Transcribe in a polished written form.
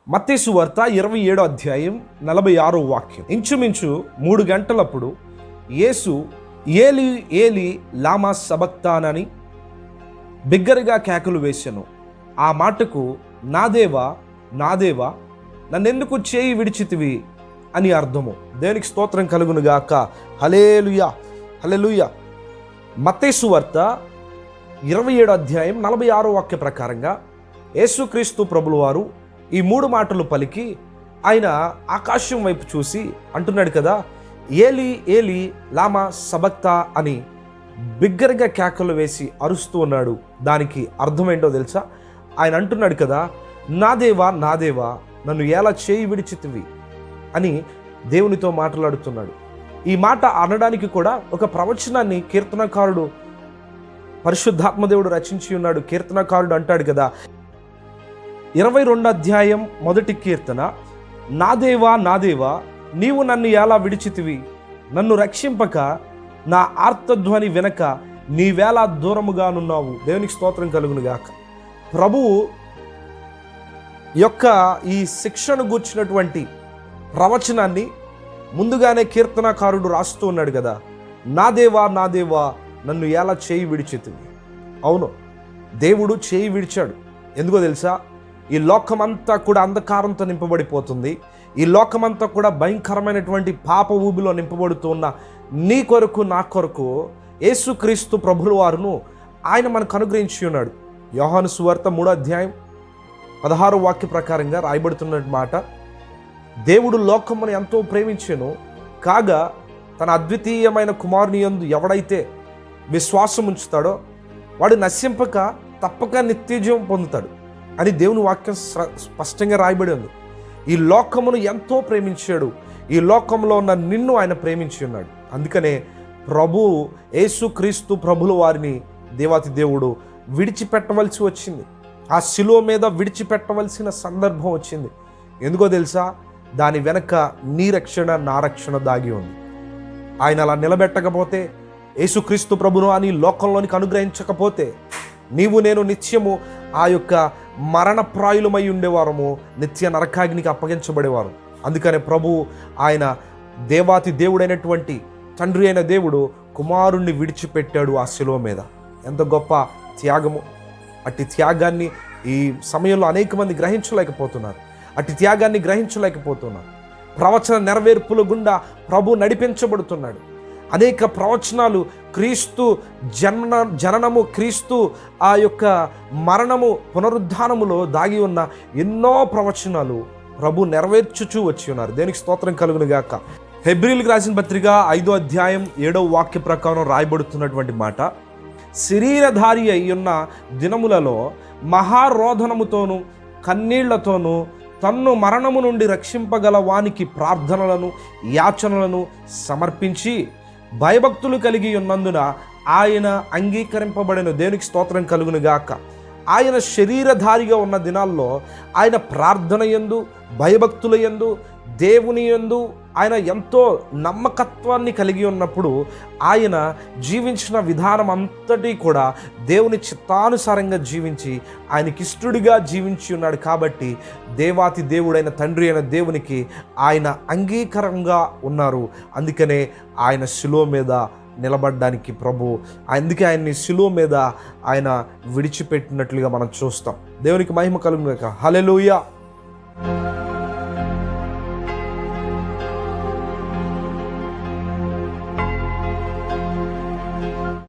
మత్తయి సువార్త 27వ అధ్యాయం 46వ వాక్యం. ఇంచుమించు 3 గంటలప్పుడు యేసు ఏలి ఏలి లామా సబక్తానని బిగ్గరగా కేకలు వేసెను. ఆ మాటకు నా దేవా నా దేవా నన్నెందుకు చేయి విడిచితివి అని అర్థము. దేవునికి స్తోత్రం కలుగును గాక. హల్లెలూయా హల్లెలూయా. మత్తయి సువార్త 27వ అధ్యాయం 46వ వాక్య ప్రకారంగా యేసుక్రీస్తు ప్రభుల వారు ఈ 3 మాటలు పలికి ఆయన ఆకాశం వైపు చూసి అంటున్నాడు కదా, ఏలి ఏలి లామా సబక్తా అని బిగ్గరగా కేకలు వేసి అరుస్తూ ఉన్నాడు. దానికి అర్థం ఏంటో తెలుసా? ఆయన అంటున్నాడు కదా, నా దేవా నా దేవా నన్ను ఎలా చేయి విడిచితివి అని దేవునితో మాట్లాడుతున్నాడు. ఈ మాట అనడానికి కూడా ఒక ప్రవచనాన్ని కీర్తనకారుడు పరిశుద్ధాత్మదేవుడు రచించి ఉన్నాడు. కీర్తనకారుడు అంటాడు కదా, 22వ అధ్యాయం 1వ కీర్తన, నా దేవా నా దేవా నీవు నన్ను ఎలా విడిచితివి, నన్ను రక్షింపక నా ఆర్తధ్వని వెనక నీవేలా దూరముగానున్నావు. దేవునికి స్తోత్రం కలుగును గాక. ప్రభువు యొక్క ఈ శిక్షను గూర్చినటువంటి ప్రవచనాన్ని ముందుగానే కీర్తనకారుడు రాస్తూ ఉన్నాడు కదా, నా దేవా నా దేవా నన్ను ఎలా చేయి విడిచితివి. అవును, దేవుడు చేయి విడిచాడు. ఎందుకో తెలుసా? ఈ లోకమంతా కూడా అంధకారంతో నింపబడిపోతుంది. ఈ లోకమంతా కూడా భయంకరమైనటువంటి పాప ఊబిలో నింపబడుతూ ఉన్న నీ కొరకు నా కొరకు యేసుక్రీస్తు ప్రభుల వారును ఆయన మనకు అనుగ్రహించి ఉన్నాడు. యోహాను సువార్త 3వ అధ్యాయం 16వ వాక్య ప్రకారంగా రాయబడుతున్న మాట, దేవుడు లోకమును ఎంతో ప్రేమించెను కాగా తన అద్వితీయమైన కుమారుని యందు ఎవడైతే విశ్వాసం ఉంచుతాడో వాడు నశింపక తప్పక నిత్యజీవం పొందుతాడు అని దేవుని వాక్యం స్పష్టంగా రాయబడి ఉంది. ఈ లోకమును ఎంతో ప్రేమించాడు. ఈ లోకంలో ఉన్న నిన్ను ఆయన ప్రేమించి ఉన్నాడు. అందుకనే ప్రభువు యేసుక్రీస్తు ప్రభుల వారిని దేవాతి దేవుడు విడిచిపెట్టవలసి వచ్చింది. ఆ శిలువ మీద విడిచిపెట్టవలసిన సందర్భం వచ్చింది. ఎందుకో తెలుసా? దాని వెనక నీ రక్షణ నా రక్షణ దాగి ఉంది. ఆయన అలా నిలబెట్టకపోతే, యేసుక్రీస్తు ప్రభును అని లోకంలోనికి అనుగ్రహించకపోతే నీవు నేను నిత్యము ఆ యొక్క మరణప్రాయులమై ఉండేవారము, నిత్య నరకాగ్నికి అప్పగించబడేవారు. అందుకనే ప్రభు ఆయన దేవాతి దేవుడైనటువంటి తండ్రి అయిన దేవుడు కుమారుణ్ణి విడిచిపెట్టాడు ఆ శిలువ మీద. ఎంత గొప్ప త్యాగము! అట్టి త్యాగాన్ని ఈ సమయంలో అనేక మంది గ్రహించలేకపోతున్నారు. అట్టి త్యాగాన్ని గ్రహించలేకపోతున్నారు. ప్రవచన నెరవేర్పుల గుండా ప్రభు నడిపించబడుతున్నాడు. అనేక ప్రవచనాలు క్రీస్తు జననము, క్రీస్తు ఆ యొక్క మరణము, పునరుద్ధానములో దాగి ఉన్న ఎన్నో ప్రవచనాలు ప్రభు నెరవేర్చుచూ వచ్చి ఉన్నారు. దేనికి స్తోత్రం కలుగును గాక. హెబ్రీయులకు రాసిన పత్రిక 5వ అధ్యాయం 7వ వాక్య ప్రకారం రాయబడుతున్నటువంటి మాట, శరీరధారి అయ్యున్న దినములలో మహారోధనముతోనూ కన్నీళ్లతోనూ తన్ను మరణము నుండి రక్షింపగల వానికి ప్రార్థనలను యాచనలను సమర్పించి భయభక్తులు కలిగి ఉన్నందున ఆయన అంగీకరింపబడిన. దేవునికి స్తోత్రం కలుగును గాక. ఆయన శరీరధారిగా ఉన్న దినాల్లో ఆయన ప్రార్థన యందు, భయభక్తుల యందు, దేవుని యందు ఆయన ఎంతో నమ్మకత్వాన్ని కలిగి ఉన్నప్పుడు ఆయన జీవించిన విధానం అంతటి కూడా దేవుని చిత్తానుసారంగా జీవించి ఆయనకిష్టుడిగా జీవించి ఉన్నాడు. కాబట్టి దేవాతి దేవుడైన తండ్రి అయిన దేవునికి ఆయన అంగీకారంగా ఉన్నారు. అందుకనే ఆయన శిలువ మీద నిలబడడానికి అందుకే ఆయన్ని శిలువ మీద ఆయన విడిచిపెట్టినట్లుగా మనం చూస్తాం. దేవునికి మహిమ కలుగును గాక. హల్లెలూయా.